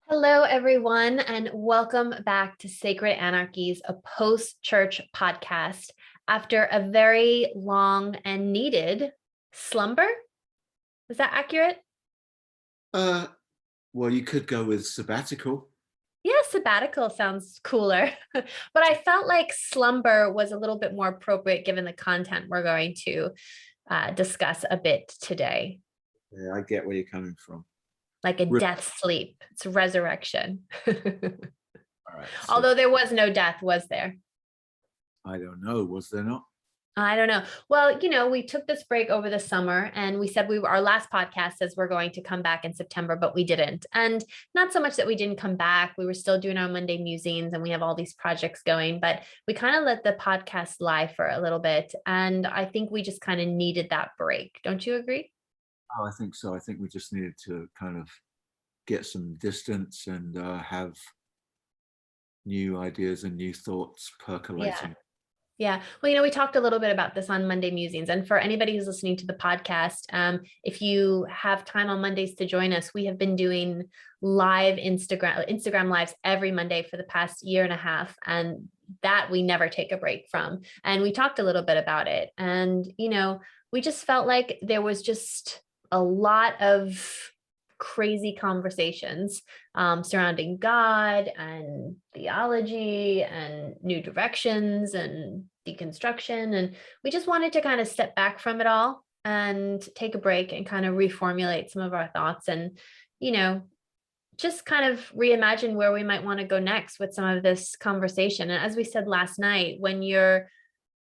Hello, everyone, and welcome back to Sacred Anarchies, a post-church podcast after a very long and needed slumber. Is that accurate? Well, you could go with sabbatical. Yeah, sabbatical sounds cooler, but I felt like slumber was a little bit more appropriate given the content we're going to discuss a bit today. Yeah, I get where you're coming from. Like a Re- death sleep. It's resurrection. All right, so Although there was no death, was there? I don't know. Was there not? I don't know. Well, we took this break over the summer and we said our last podcast says we're going to come back in September, but we didn't. And not so much that we didn't come back. We were still doing our Monday musings and we have all these projects going, but we kind of let the podcast lie for a little bit. And I think we just kind of needed that break. Don't you agree? Oh, I think so. I think we just needed to kind of get some distance and have new ideas and new thoughts Yeah. percolating. Yeah. Well, we talked a little bit about this on Monday Musings. And for anybody who's listening to the podcast, if you have time on Mondays to join us, we have been doing live Instagram lives every Monday for the past year and a half. And that we never take a break from. And we talked a little bit about it. And, we just felt like there was just a lot of crazy conversations surrounding God and theology and new directions and deconstruction. And we just wanted to kind of step back from it all and take a break and kind of reformulate some of our thoughts and, just kind of reimagine where we might want to go next with some of this conversation. And as we said last night, when you're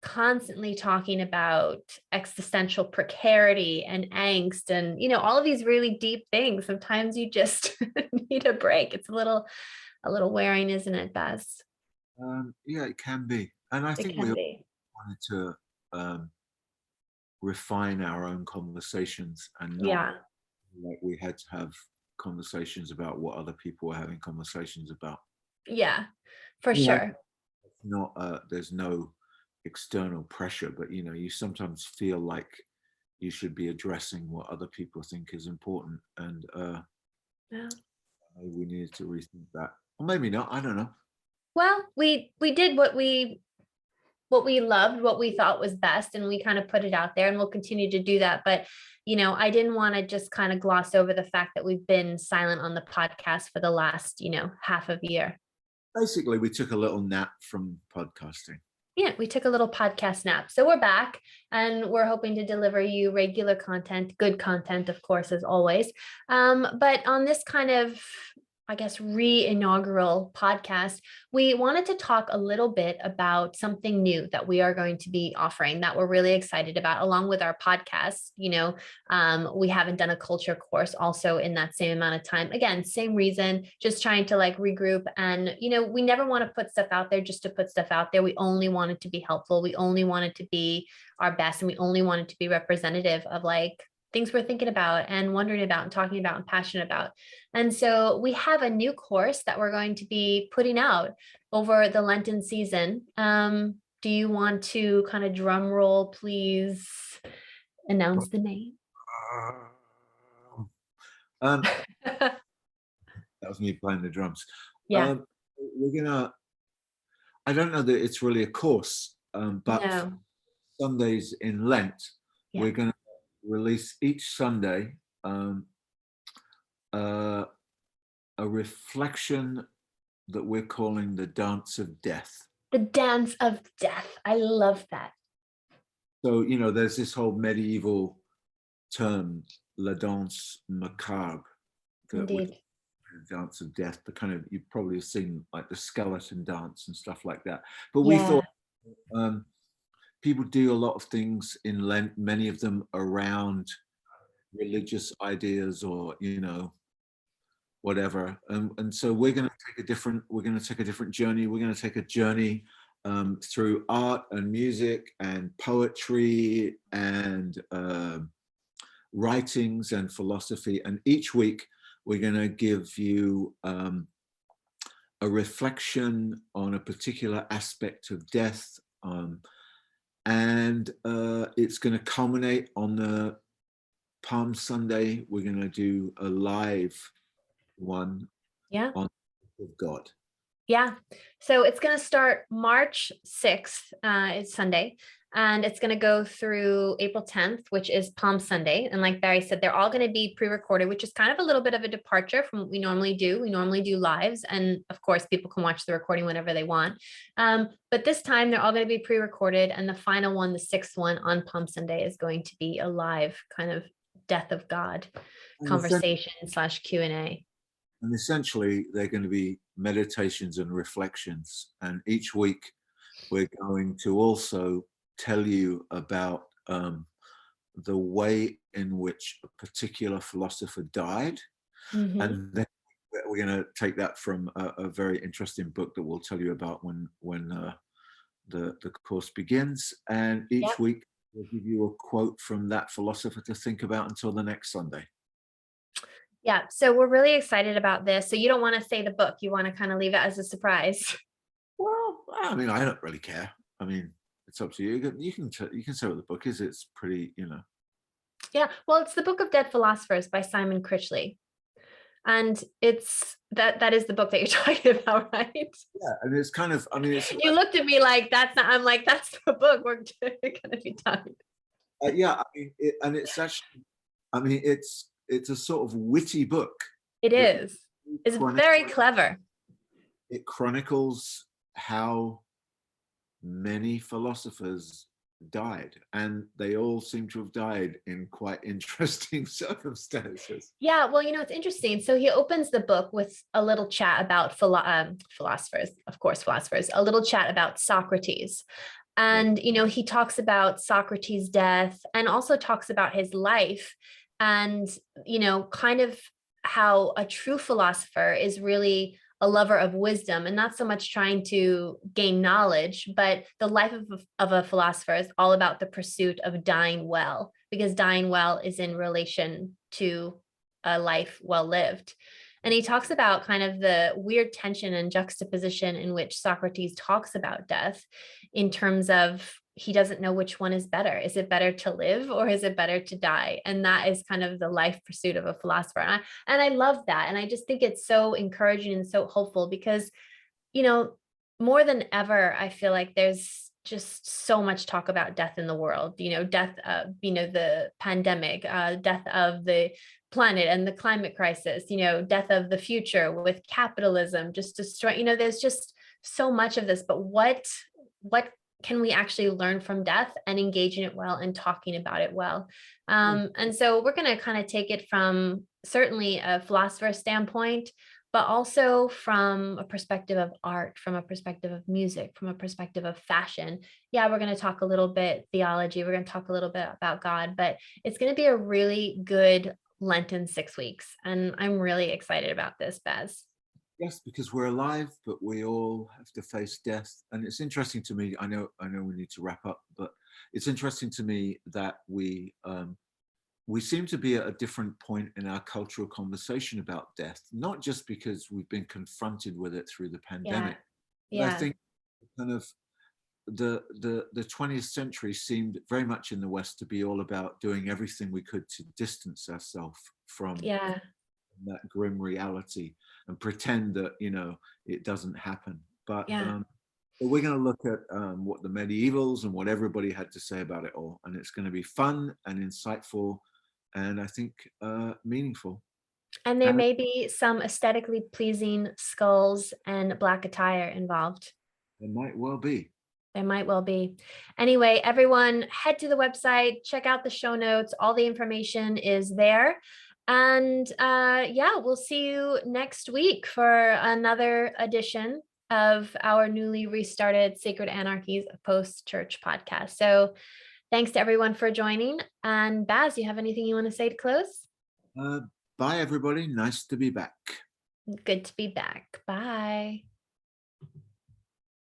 constantly talking about existential precarity and angst and all of these really deep things, sometimes you just need a break. It's a little wearing, isn't it, Baz? Yeah, it can be. And I It think we can be. wanted to refine our own conversations and not Yeah. like we had to have conversations about what other people were having conversations about. Yeah, for Yeah, sure. not there's no external pressure, but you sometimes feel like you should be addressing what other people think is important, and Yeah. maybe we needed to rethink that, or maybe not. I don't know. Well, we did what we loved, what we thought was best, and we kind of put it out there, and we'll continue to do that. But I didn't want to just kind of gloss over the fact that we've been silent on the podcast for the last half of year. Basically, we took a little nap from podcasting. Yeah, we took a little podcast nap. So we're back and we're hoping to deliver you regular content, good content, of course, as always. But on this kind of, I guess, re-inaugural podcast, we wanted to talk a little bit about something new that we are going to be offering that we're really excited about, along with our podcast. We haven't done a culture course also in that same amount of time. Again, same reason, just trying to like regroup. And, we never want to put stuff out there just to put stuff out there. We only want it to be helpful. We only want it to be our best. And we only want it to be representative of like things we're thinking about and wondering about and talking about and passionate about. And so we have a new course that we're going to be putting out over the Lenten season. Do you want to kind of drum roll, please announce the name? Um, that was me playing the drums. Yeah. We're gonna. I don't know that it's really a course, but No. Sundays in Lent, Yeah. we're gonna release each Sunday a reflection that we're calling the Dance of Death. The Dance of Death. I love that. So, there's this whole medieval term, la danse macabre, Indeed. dance of death, the kind of, you've probably seen like the skeleton dance and stuff like that. But we Yeah. thought people do a lot of things in Lent, many of them around religious ideas or whatever, and so we're going to take a different journey. We're going to take a journey through art and music and poetry and writings and philosophy, and each week we're going to give you a reflection on a particular aspect of death, and it's going to culminate on the Palm Sunday. We're going to do a live one Yeah. on of God. Yeah. So it's going to start March 6th. It's Sunday. And it's going to go through April 10th, which is Palm Sunday. And like Barry said, they're all going to be pre-recorded, which is kind of a little bit of a departure from what we normally do. We normally do lives. And of course, people can watch the recording whenever they want. But this time they're all going to be pre-recorded. And the final one, the sixth one on Palm Sunday, is going to be a live kind of death of God conversation / Q&A. And essentially, they're going to be meditations and reflections. And each week, we're going to also tell you about the way in which a particular philosopher died. Mm-hmm. And then we're going to take that from a very interesting book that we'll tell you about when the course begins. And each week, we'll give you a quote from that philosopher to think about until the next Sunday. Yeah, so we're really excited about this. So you don't want to say the book, you want to kind of leave it as a surprise. Well, I mean, I don't really care. I mean, it's up to you. You can say what the book is. It's pretty, Yeah, well, it's the Book of Dead Philosophers by Simon Critchley. And it's that is the book that you're talking about, right? Yeah, and it's kind of, I mean, it's. You looked at me like that's not. I'm like, that's the book we're gonna be talking. Yeah, I mean, it's actually, I mean, it's a sort of witty book. It is. It's very clever. It chronicles how many philosophers died, and they all seem to have died in quite interesting circumstances. Yeah, well, it's interesting. So he opens the book with a little chat about philosophers, of course, philosophers, a little chat about Socrates. And, he talks about Socrates' death and also talks about his life and, kind of how a true philosopher is really a lover of wisdom and not so much trying to gain knowledge, but the life of a philosopher is all about the pursuit of dying well, because dying well is in relation to a life well lived. And he talks about kind of the weird tension and juxtaposition in which Socrates talks about death in terms of he doesn't know which one is better. Is it better to live or is it better to die? And that is kind of the life pursuit of a philosopher. And I love that. And I just think it's so encouraging and so hopeful because, more than ever, I feel like there's just so much talk about death in the world, death of, the pandemic, death of the planet and the climate crisis, death of the future with capitalism, just destroy, there's just so much of this, but what can we actually learn from death and engage in it well and talking about it well? And so we're going to kind of take it from certainly a philosopher standpoint, but also from a perspective of art, from a perspective of music, from a perspective of fashion. Yeah, we're going to talk a little bit theology. We're going to talk a little bit about God, but it's going to be a really good Lenten 6 weeks. And I'm really excited about this, Baz. Yes, because we're alive, but we all have to face death. And it's interesting to me, I know we need to wrap up, but it's interesting to me that we seem to be at a different point in our cultural conversation about death, not just because we've been confronted with it through the pandemic. Yeah. But I think kind of the 20th century seemed very much in the West to be all about doing everything we could to distance ourselves from that grim reality and pretend that it doesn't happen. But we're going to look at what the medievals and what everybody had to say about it all, and it's going to be fun and insightful and I think meaningful. And there may be some aesthetically pleasing skulls and black attire involved. There might well be. There might well be. Anyway, everyone head to the website, check out the show notes. All the information is there. And we'll see you next week for another edition of our newly restarted Sacred Anarchies post-church podcast. So thanks to everyone for joining. And Baz, you have anything you want to say to close? Bye, everybody. Nice to be back. Good to be back. Bye.